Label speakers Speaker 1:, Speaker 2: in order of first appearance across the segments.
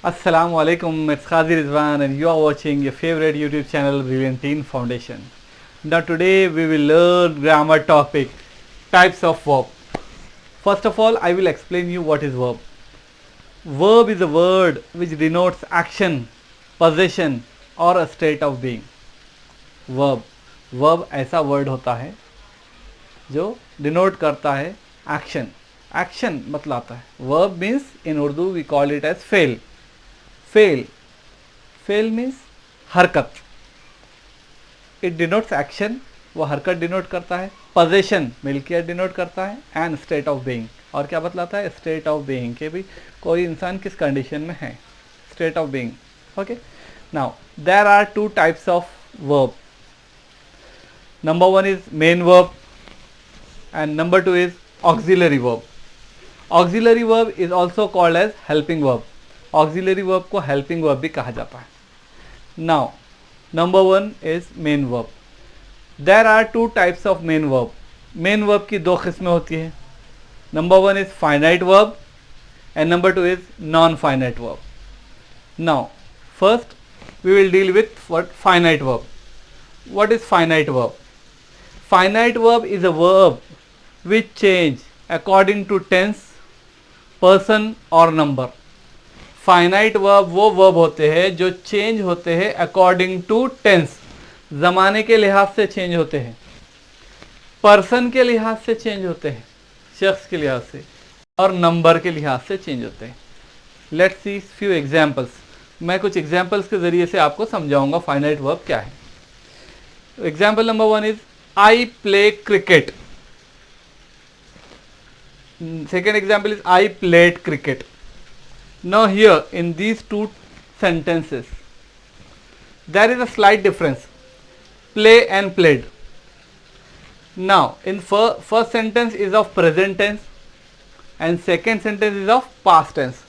Speaker 1: Assalamu alaikum, it's Qazi Rizwan and you are watching your favorite YouTube channel Brilliant Teen Foundation. Now today we will learn grammar topic, types of verb. First of all, I will explain you what is verb. Verb is a word which denotes action, possession or a state of being. Verb ऐसा word होता है जो denote करता है action बतलाता है. Verb means in Urdu we call it as fail means हरकत. It denotes action, वो हरकत डिनोट करता है. possession मिल्कियत डिनोट करता है. and state of being, और क्या बतलाता है? state of being, के भी कोई इंसान किस कंडीशन में है. state of being. okay, now there are two types of verb. Number one is main verb and number two is auxiliary verb. Auxiliary verb is also called as helping verb. Auxiliary verb को helping verb भी कहा जाता है. Now, number one is main verb. There are two types of main verb. Main verb की दो किस्में होती है. Number one is finite verb and number two is non-finite verb. Now, first we will deal with finite verb. What is finite verb? Finite verb is a verb which change according to tense, person और number. Finite verb वो verb होते हैं जो change होते हैं according to tense, ज़माने के लिहाज से चेंज होते हैं, पर्सन के लिहाज से चेंज होते हैं, शख्स के लिहाज से, और नंबर के लिहाज से चेंज होते हैं. Let's see few examples. मैं कुछ एग्जांपल्स के ज़रिए से आपको समझाऊंगा फाइनाइट वर्ब क्या है. Example number one is I play cricket. Second example is I played cricket. Now here in these two sentences there is a slight difference, play and played. Now in first sentence is of present tense and second sentence is of past tense.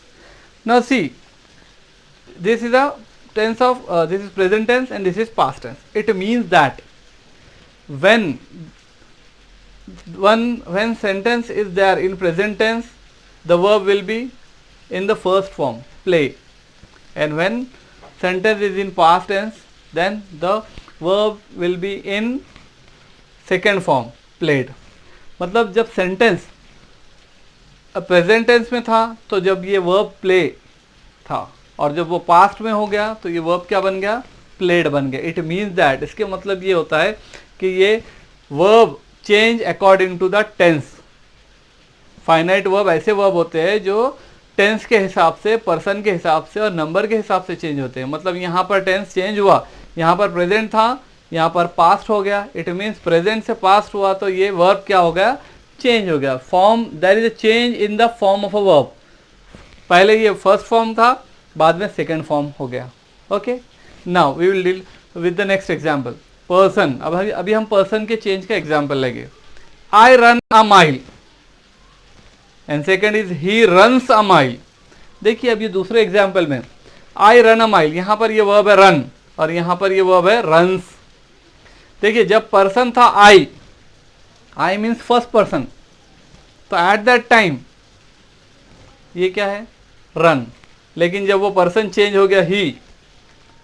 Speaker 1: Now see, this is a tense of this is present tense and this is past tense. It means that when sentence is there in present tense, the verb will be in the first form, play, and when sentence is in past tense, then the verb will be in second form, played. मतलब जब sentence present tense में था तो जब ये verb play था, और जब वो पास्ट में हो गया तो ये वर्ब क्या बन गया? प्लेड बन गया. इट मीन्स दैट, इसके मतलब ये होता है कि ये verb change according to the tense. Finite verb ऐसे वर्ब होते हैं जो टेंस के हिसाब से, पर्सन के हिसाब से और नंबर के हिसाब से चेंज होते हैं. मतलब यहाँ पर टेंस चेंज हुआ, यहाँ पर प्रेजेंट था, यहाँ पर पास्ट हो गया. इट मीन्स प्रेजेंट से पास्ट हुआ तो ये वर्ब क्या हो गया? चेंज हो गया. Form, there is a change in the form of a verb. पहले ये फर्स्ट फॉर्म था, बाद में सेकेंड फॉर्म हो गया. Okay, now we will deal with the next example, person. अब अभी हम पर्सन के चेंज का एग्जाम्पल लेंगे. I run a mile and second is he runs a mile. देखिए अब ये दूसरे एग्जाम्पल में आई रन अ माइल, यहाँ पर ये वर्ब है रन और यहाँ पर ये वर्ब है रन्स. देखिए जब पर्सन था आई मीन्स फर्स्ट पर्सन, तो एट दैट टाइम ये क्या है? रन. लेकिन जब वो पर्सन चेंज हो गया ही,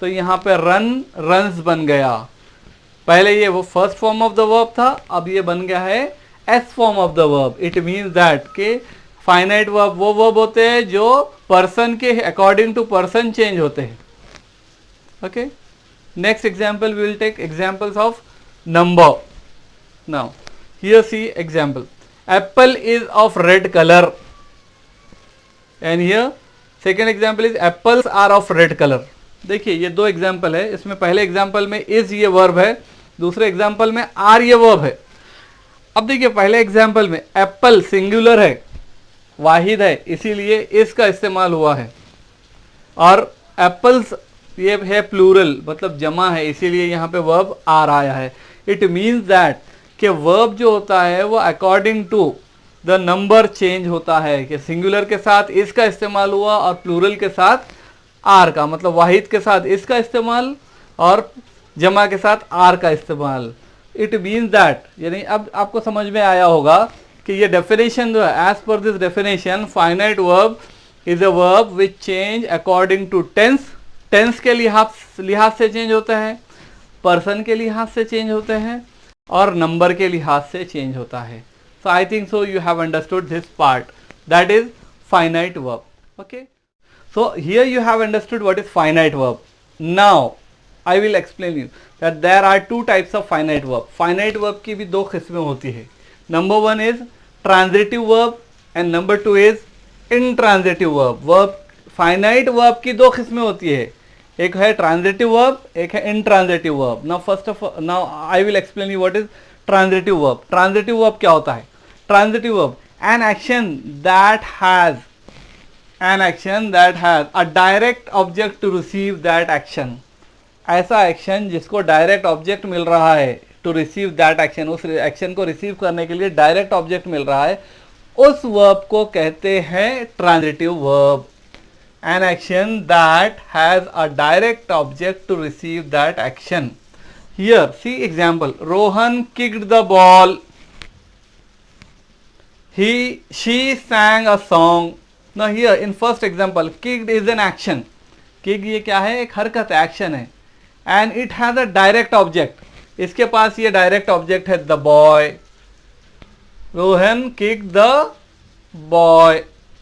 Speaker 1: तो यहाँ पे रन्स बन गया. पहले ये वो first form of the verb था, अब ये बन गया है S form of the verb. It means that के फाइनाइट वर्ब वो वर्ब होते हैं जो पर्सन के अकॉर्डिंग टू पर्सन चेंज होते हैं. Okay, next example we will take examples of number. Now here see example, apple is of red colour and here second example is apples are of red colour. देखिए ये दो example है. इसमें पहले example में is ये verb है, दूसरे एग्जाम्पल में आर ये वर्ब है. अब देखिए पहले एग्जाम्पल में एप्पल सिंगुलर है, वाहिद है, इसीलिए इसका इस्तेमाल हुआ है, और एप्पल्स ये है प्लूरल, मतलब जमा है, इसीलिए यहाँ पे वर्ब आर आया है. इट मीन्स दैट कि वर्ब जो होता है वो according to the number change होता है. कि सिंगुलर के साथ इसका इस्तेमाल हुआ और प्लूरल के साथ आर का, मतलब वाहिद के साथ इसका इस्तेमाल और जमा के साथ आर का इस्तेमाल. इट मीन्स दैट, यानी अब आपको समझ में आया होगा कि ये डेफिनेशन जो है, as per this definition finite verb is a verb which change according to tense, tense के लिहाज से चेंज होता है, पर्सन के लिहाज से चेंज होते हैं, और नंबर के लिहाज से चेंज होता है. So I think so you have understood this part, that is finite verb. Okay, so here you have understood what is finite verb. Now I will explain you that there are two types of finite verb. Finite verb की भी दो किस्में होती है. Number one is transitive verb and number two is intransitive verb. Verb finite verb की दो किस्में होती है, एक है ट्रांजिटिव वर्ब, एक है intransitive verb. Now I will explain you what is transitive verb. Transitive verb क्या होता है? Transitive verb an action that has a direct object to receive that action. ऐसा एक्शन जिसको डायरेक्ट ऑब्जेक्ट मिल रहा है, टू रिसीव दैट एक्शन, उस action को रिसीव करने के लिए डायरेक्ट ऑब्जेक्ट मिल रहा है, उस वर्ब को कहते हैं transitive verb. An action that has a direct object to receive that action. Here, see example. Rohan kicked the ball. She sang a song. Now here in first example, kicked is an action. Kick ये क्या है? एक हरकत है, action है. And it has a direct object. इसके पास ये डायरेक्ट ऑब्जेक्ट है, the boy. Rohan kicked the boy.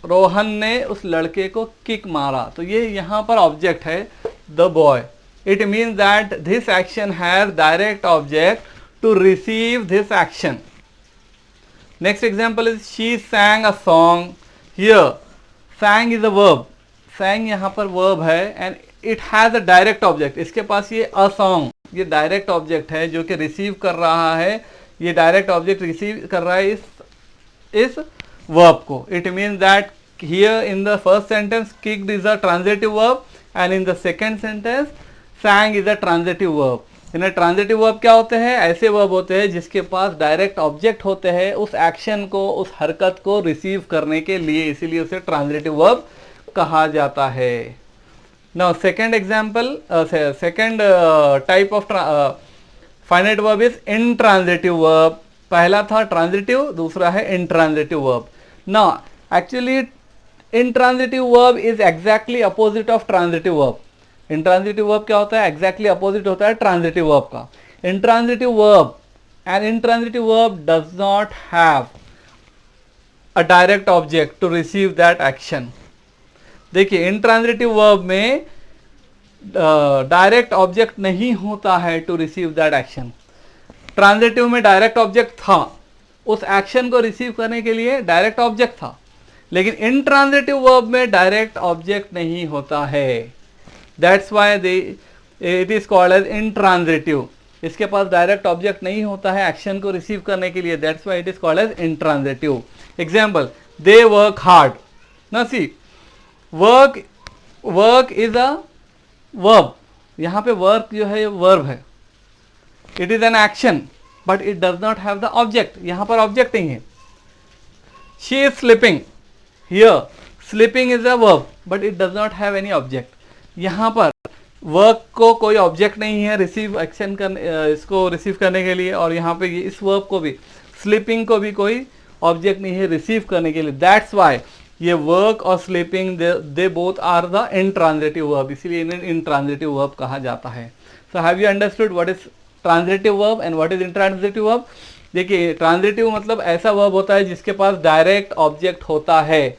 Speaker 1: Rohan ने उस लड़के को किक मारा, तो ये यहाँ पर ऑब्जेक्ट है the boy. It means that this action has direct object to receive this action. Next example is she sang a song. Here sang is a verb. Sang यहाँ पर वर्ब है and it has a direct object. इसके पास ये a song, ये direct object है जो कि रिसीव कर रहा है, ये डायरेक्ट ऑब्जेक्ट रिसीव कर रहा है इस verb को. It means that here in the first sentence kicked is a transitive verb and in the second sentence sang is a transitive verb. इन्हें ट्रांजिटिव वर्ब क्या होते हैं? ऐसे वर्ब होते हैं जिसके पास डायरेक्ट ऑब्जेक्ट होते हैं उस एक्शन को, उस हरकत को रिसीव करने के लिए, इसीलिए उसे ट्रांजिटिव वर्ब कहा जाता है. Now second example, second type of finite verb is intransitive verb. पहला था ट्रांजिटिव, दूसरा है intransitive verb. Now, actually, intransitive verb is exactly opposite of transitive verb. Intransitive verb क्या होता है? Exactly opposite होता है transitive verb का. Intransitive verb and intransitive verb does not have a direct object to receive that action. देखिए, intransitive verb में direct object नहीं होता है to receive that action. Transitive में डायरेक्ट ऑब्जेक्ट था, उस एक्शन को रिसीव करने के लिए डायरेक्ट ऑब्जेक्ट था, लेकिन इंट्रांजिटिव वर्ब में डायरेक्ट ऑब्जेक्ट नहीं होता है. That's why it is called as intransitive. इसके पास डायरेक्ट ऑब्जेक्ट नहीं होता है एक्शन को रिसीव करने के लिए, that's why it is called as intransitive. Example, they work hard. ना see, work is a verb. यहाँ पे वर्क जो है वर्ब है, it is an action but it does not have the object. यहाँ पर ऑब्जेक्ट नहीं है. She is sleeping. Here sleeping is a verb but it does not have any object. यहाँ पर वर्क को कोई ऑब्जेक्ट नहीं है रिसीव एक्शन करने, इसको रिसीव करने के लिए, और यहाँ पे इस वर्ब को भी, स्लीपिंग को भी कोई ऑब्जेक्ट नहीं है रिसीव करने के लिए. दैट्स वाई ये वर्क और sleeping they both are the intransitive verb, इसीलिए इन्हें इंट्रांजिटिव वर्ब कहा जाता है. So have you understood what is transitive verb and what is intransitive verb? देखिए, ट्रांजिटिव मतलब ऐसा वर्ब होता है जिसके पास डायरेक्ट ऑब्जेक्ट होता है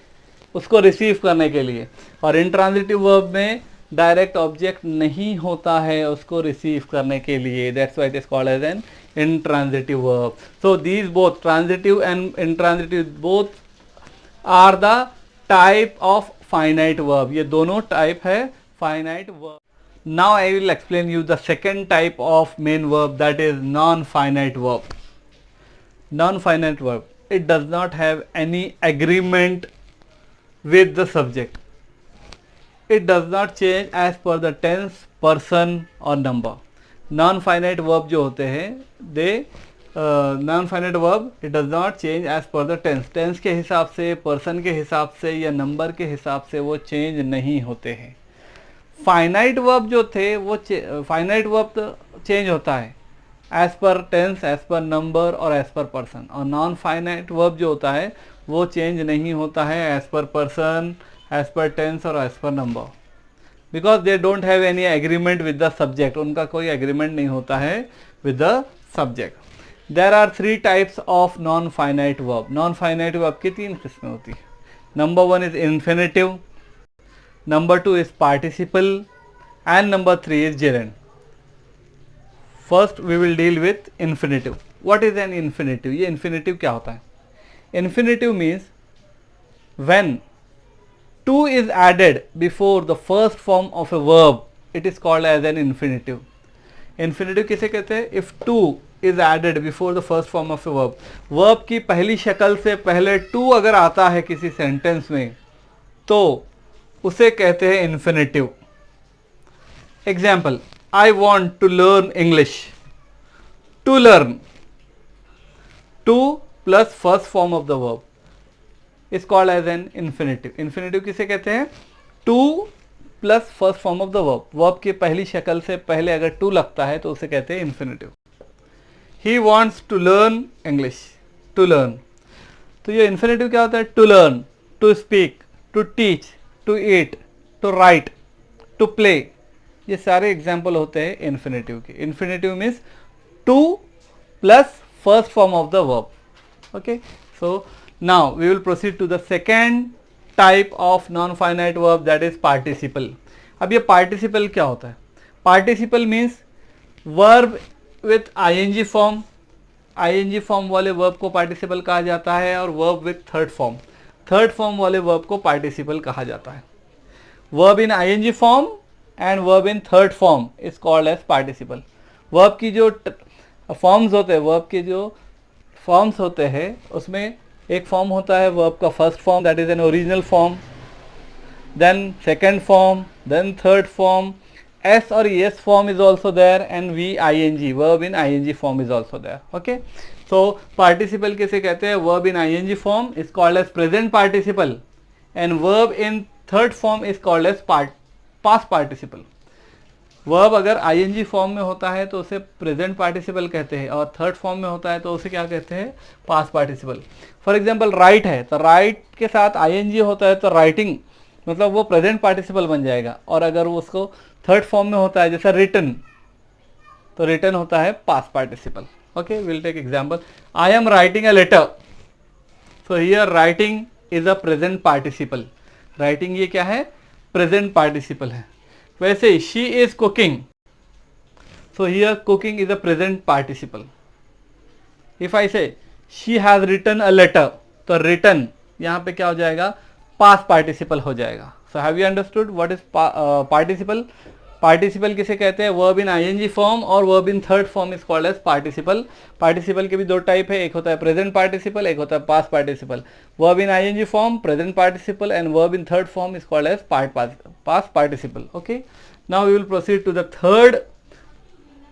Speaker 1: उसको रिसीव करने के लिए, और इंट्रांजिटिव वर्ब में डायरेक्ट ऑब्जेक्ट नहीं होता है उसको रिसीव करने के लिए. That's why it is called as an intransitive verb. So these both, transitive and intransitive, both are the type of finite verb. ये दोनों टाइप है finite verb. Now I will explain you the second type of main verb, that is non-finite verb. Non-finite verb, it does not have any agreement with the subject. It does not change as per the tense, person or number. Non-finite verb जो होते हैं, non-finite verb, it does not change as per the tense. Tense के हिसाब से, person के हिसाब से या number के हिसाब से वो change नहीं होते हैं. फाइनाइट वर्ब जो थे वो फाइनाइट वर्ब तो चेंज होता है as per tense, as per number और एज पर पर्सन, और नॉन फाइनाइट वर्ब जो होता है वो चेंज नहीं होता है as per person, as per tense और as per number, because they don't have any agreement with the subject, उनका कोई एग्रीमेंट नहीं होता है with the subject. There are 3 types of non finite verb. Non finite verb की 3 किस्में होती है. Number 1 is infinitive, number 2 is participle and number 3 is gerund. First we will deal with infinitive. What is an infinitive? ये infinitive क्या होता है? Infinitive means when 2 is added before the first form of a verb, it is called as an infinitive. Infinitive किसे कहते हैं? If 2 is added before the first form of a verb, verb की पहली शक्ल से पहले 2 अगर आता है किसी सेंटेंस में तो उसे कहते हैं infinitive. Example, I want to learn English. To learn, 2 plus first form of the verb is called as an infinitive. Infinitive किसे कहते हैं? 2 plus first form of the verb. verb की पहली शक्ल से पहले अगर 2 लगता है तो उसे कहते हैं infinitive. He wants to learn English. To learn. तो ये infinitive क्या होता है? To learn, to speak, to teach, to eat, to write, to play. ये सारे एग्जाम्पल होते हैं infinitive के. Infinitive means 2 plus first form of the verb. Okay. So now we will proceed to the second type of non-finite verb, that is participle. अब ये participle क्या होता है? Participle means verb with ing form. ing form वाले verb को participle कहा जाता है और verb with third form. third form वाले verb को participle कहा जाता है. verb in ing form and verb in third form is called as participle. verb की जो forms होते हैं, verb के जो forms होते हैं उसमें एक फॉर्म होता है वर्ब का first form, that is an original form, then second form, then third form, S और S form is also there and V I N G, verb in I N G form is also there. Okay, so participle किसे कहते हैं? Verb in I N G form is called as present participle and verb in third form is called as past participle. Verb अगर I N G form में होता है तो उसे present participle कहते हैं और थर्ड फॉर्म में होता है तो उसे क्या कहते हैं? Past participle. For example right है तो राइट के साथ आई एन जी होता है तो राइटिंग मतलब वो प्रेजेंट पार्टिसिपल बन जाएगा, और अगर वो उसको थर्ड फॉर्म में होता है जैसा रिटन तो रिटन होता है past participle. Okay, will take example. I am writing a letter. So here writing is a present participle. Writing ये क्या है? प्रेजेंट पार्टिसिपल है. वैसे she is cooking, so here cooking is a present participle. If I say she has written a letter तो written यहाँ पे क्या हो जाएगा? पास्ट पार्टिसिपल हो जाएगा. So have you understood what is participle? Participle किसे कहते हैं? वर्ब इन आईएनजी फॉर्म और verb in third form is called as participle. Participle के भी 2 टाइप है, एक होता है प्रेजेंट पार्टिसिपल, एक होता है past participle. Verb in ING form present participle and verb in third form is called as past participle. Okay, now we will proceed to the third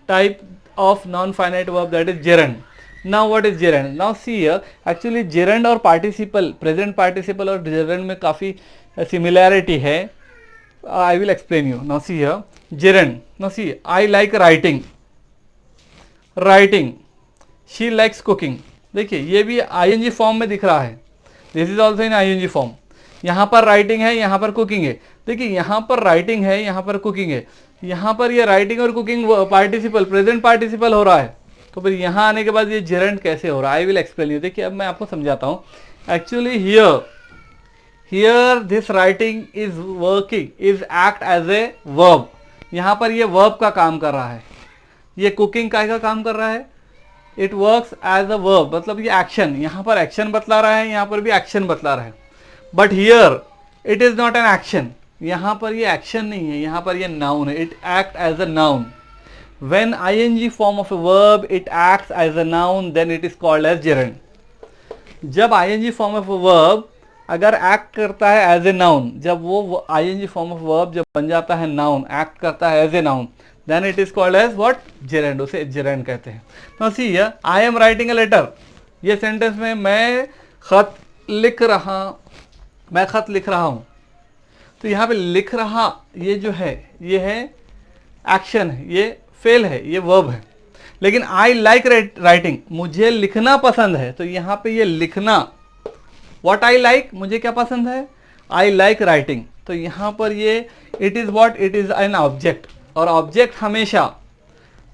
Speaker 1: type of non-finite verb, that is gerund. Now what is gerund? Now see here, actually gerund और participle, present participle और gerund में काफ़ी similarity है. I will explain you. Now see here, gerund. Now see, I like writing. Writing. She likes cooking. देखिए ये भी ing form में दिख रहा है. This is also in ing form. यहाँ पर राइटिंग है, यहाँ पर कुकिंग है. देखिए यहाँ पर राइटिंग है, यहाँ पर कुकिंग है. यहाँ पर ये राइटिंग और कुकिंग पार्टिसिपल प्रेजेंट पार्टिसिपल हो रहा है, तो फिर यहाँ आने के बाद ये जेरेंड कैसे हो रहा है? I will explain you. देखिए अब मैं आपको समझाता हूँ. Actually here this writing is working, is act as a verb. यहाँ पर ये वर्ब का काम कर रहा है. ये कुकिंग का काम कर रहा है. It works as a verb, मतलब ये एक्शन, यहाँ पर एक्शन बतला रहा है, यहाँ पर भी एक्शन बतला रहा है. But here it is not an action. यहाँ पर ये एक्शन नहीं है, यहाँ पर ये नाउन है. It act as a noun. When ING form of a verb it acts as a noun then it is called as gerund. जब ING form of a verb अगर एक्ट करता है एज ए नाउन, जब वो ING form of verb जब बन जाता है नाउन, एक्ट करता है as a noun, then it is called as what? Gerund. उसे जेरेंड कहते हैं. Now see here, I am writing a letter. ये सेंटेंस में मैं खत लिख रहा हूँ. तो यहाँ पे लिख रहा ये जो है ये है एक्शन है, ये फेल है, ये वर्ब है. लेकिन आई लाइक राइटिंग, मुझे लिखना पसंद है. तो यहाँ पे ये लिखना, व्हाट आई लाइक, मुझे क्या पसंद है? आई लाइक राइटिंग, तो यहाँ पर ये it is what, it is an object, और ऑब्जेक्ट हमेशा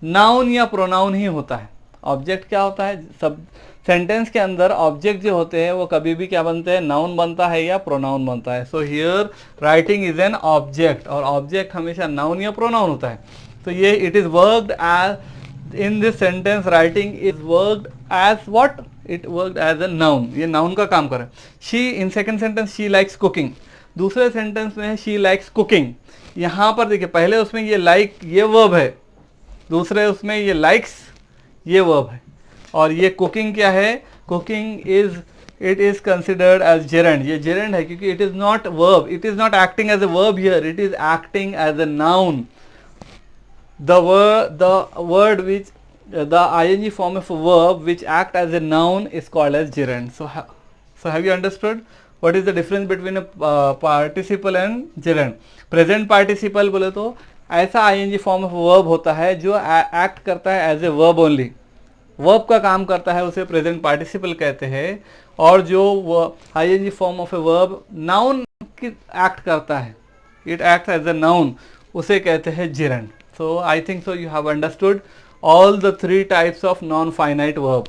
Speaker 1: नाउन या प्रोनाउन ही होता है। ऑब्जेक्ट क्या होता है, सब सेंटेंस के अंदर ऑब्जेक्ट जो होते हैं वो कभी भी क्या बनते हैं, नाउन बनता है या प्रोनाउन बनता है। So here writing is an object, और ऑब्जेक्ट हमेशा नाउन या प्रोनाउन होता है। तो ये it is worked as in this sentence, writing is worked as what, it worked as a noun, ये नाउन का काम करे। She in second sentence she likes cooking, दूसरे सेंटेंस में शी लाइक्स कुकिंग। यहाँ पर देखिए पहले उसमें ये लाइक ये वर्ब है, दूसरे उसमें ये लाइक्स ये वर्ब है, और ये कुकिंग क्या है, cooking is it is considered as gerund, ये जेरेंड है क्योंकि it is not verb, it is not acting as a verb here, it is acting as a noun. The word which the ing form of a verb which act as a noun is called as gerund. So have you understood what is the difference between a participle and gerund? Present participle बोले तो ऐसा ing form of verb होता है जो act करता है as a verb only, verb का काम करता है, उसे प्रेजेंट पार्टिसिपल कहते हैं। और जो ing form of a verb noun की एक्ट करता है, it act as a noun, उसे कहते हैं gerund. So I think so you have understood all the 3 types of non finite verb.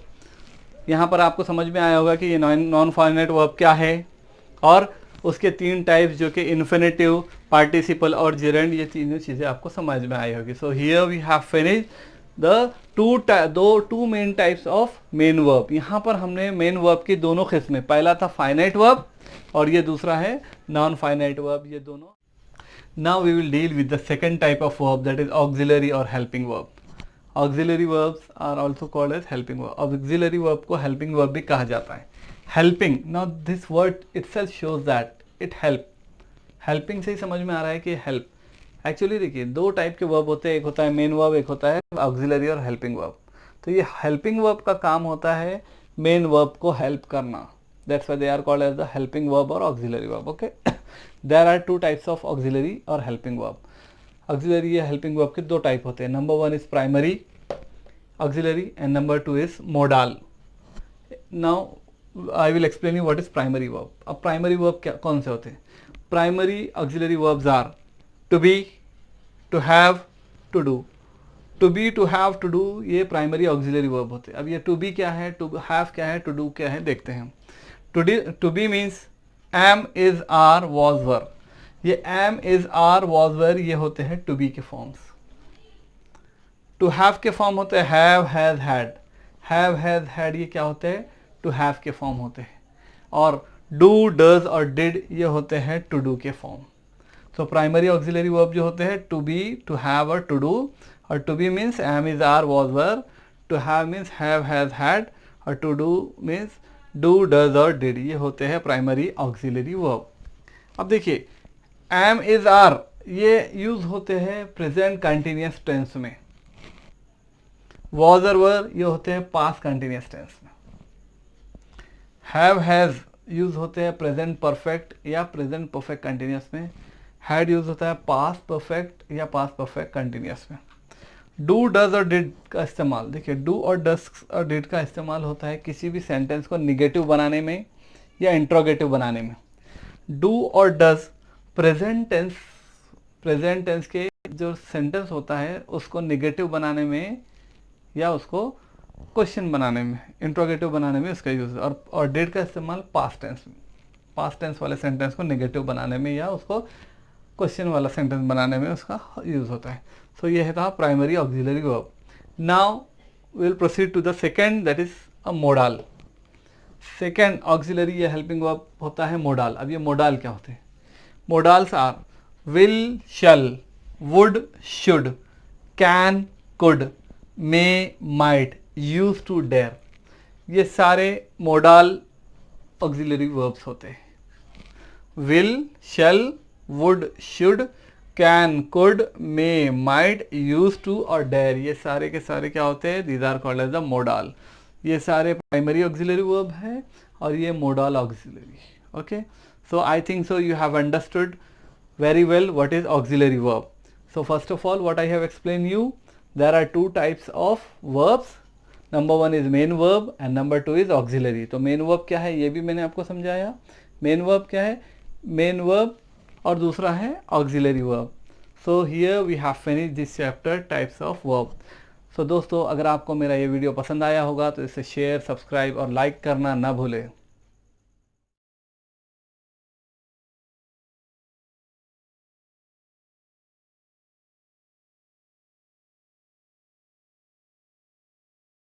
Speaker 1: यहाँ पर आपको समझ में आया होगा कि ये नॉन फाइनाइट वर्ब क्या है, और उसके 3 टाइप्स जो कि इन्फिनेटिव, पार्टिसिपल और जेरेंड, ये तीनों चीज़ें आपको समझ में आई होगी। So here we have finish the two main types of main verb. यहाँ पर हमने मेन वर्ब की दोनों किस्में, पहला था फाइनाइट वर्ब और ये दूसरा है नॉन फाइनाइट वर्ब, ये दोनों। Now we will deal with the second type of verb, that is auxiliary और helping verb. Auxiliary verbs are also called as helping verb. Auxiliary verb को हेल्पिंग वर्ब भी कहा जाता है। Helping, now this word itself shows that it help. Helping से ही समझ में आ रहा है कि हेल्प। एक्चुअली देखिए 2 टाइप के वर्ब होते हैं, एक होता है मेन वर्ब, एक होता है ऑक्सिलरी और हेल्पिंग वर्ब। तो ये हेल्पिंग वर्ब का काम होता है मेन वर्ब को हेल्प करना, that's why they are called as the helping verb और auxiliary verb. Okay, there are 2 types of auxiliary और हेल्पिंग वर्ब। ऑक्सिलरी या हेल्पिंग वर्ब के 2 टाइप होते हैं। Number 1 is primary auxiliary and number 2 is modal. Now I will explain you what is primary verb. अब primary verb क्या कौन से होते हैं? Primary auxiliary verbs are to be, to have, to do। to be, to have, to do ये primary auxiliary verb होते हैं। अब ये to be क्या है, to have क्या है, to do क्या है, देखते हैं। to be means am, is, are, was, were। ये am, is, are, was, were ये होते हैं to be के फॉर्म्स। to have के फॉर्म होते हैं have, has, had। have, has, had ये क्या होते हैं, to have के फॉर्म होते हैं। और do, does और did ये होते हैं to do के फॉर्म। तो प्राइमरी ऑक्सिलरी वर्ब जो होते हैं टू बी, टू हैव और टू डू। और to be means am, is, are, was, were. To have means have, has, had. और to do means do, does और did. ये होते हैं प्राइमरी ऑक्सिलरी वर्ब। अब देखिए एम, इज, आर ये यूज होते हैं प्रेजेंट कंटिन्यूअस टेंस में। वॉज और वर ये होते हैं पास्ट कंटिन्यूअस टेंस में। हैव, हैज यूज होते हैं प्रेजेंट परफेक्ट या प्रेजेंट परफेक्ट कंटिन्यूअस में। हैड यूज होता है पास्ट परफेक्ट या पास्ट परफेक्ट कंटिन्यूअस में। डू, डज और डिड का इस्तेमाल, देखिए डू और डज और डिड का इस्तेमाल होता है किसी भी सेंटेंस को निगेटिव बनाने में या इंट्रोगेटिव बनाने में। डू और डज प्रेजेंट टेंस के जो सेंटेंस होता है उसको निगेटिव बनाने में या उसको क्वेश्चन बनाने में, इंट्रोगेटिव बनाने में उसका यूज। और डिड का इस्तेमाल पास्ट टेंस में, पास्ट टेंस वाले सेंटेंस को निगेटिव बनाने में या उसको क्वेश्चन वाला सेंटेंस बनाने में उसका यूज होता है। सो ये था primary auxiliary verb. Now we will proceed to the second, that is a modal. Second auxiliary या हेल्पिंग वर्ब होता है मोडाल। अब ये मोडाल क्या होते हैं? Modals are will, shall, would, should, can, could, may, might, use to, dare. ये सारे मोडाल ऑक्सिलरी वर्ब्स होते हैं। Will, shall, would, should, can, could, may, might, use to और डेयर ये सारे के सारे क्या होते हैं? These are called as the modal. ये सारे प्राइमरी ऑक्सिलरी वर्ब है और ये modal auxiliary. Okay, so I think so you have understood very well what is auxiliary verb. So first of all what I have explained you, there are 2 types of verbs. Number 1 is main verb and number 2 is auxiliary. तो main verb क्या है ये भी मैंने आपको समझाया। main verb क्या है? मेन वर्ब और दूसरा है auxiliary verb. So here we have finish this chapter types of verb. So दोस्तों, अगर आपको मेरा ये वीडियो पसंद आया होगा तो इसे शेयर, सब्सक्राइब और लाइक करना ना भूलें।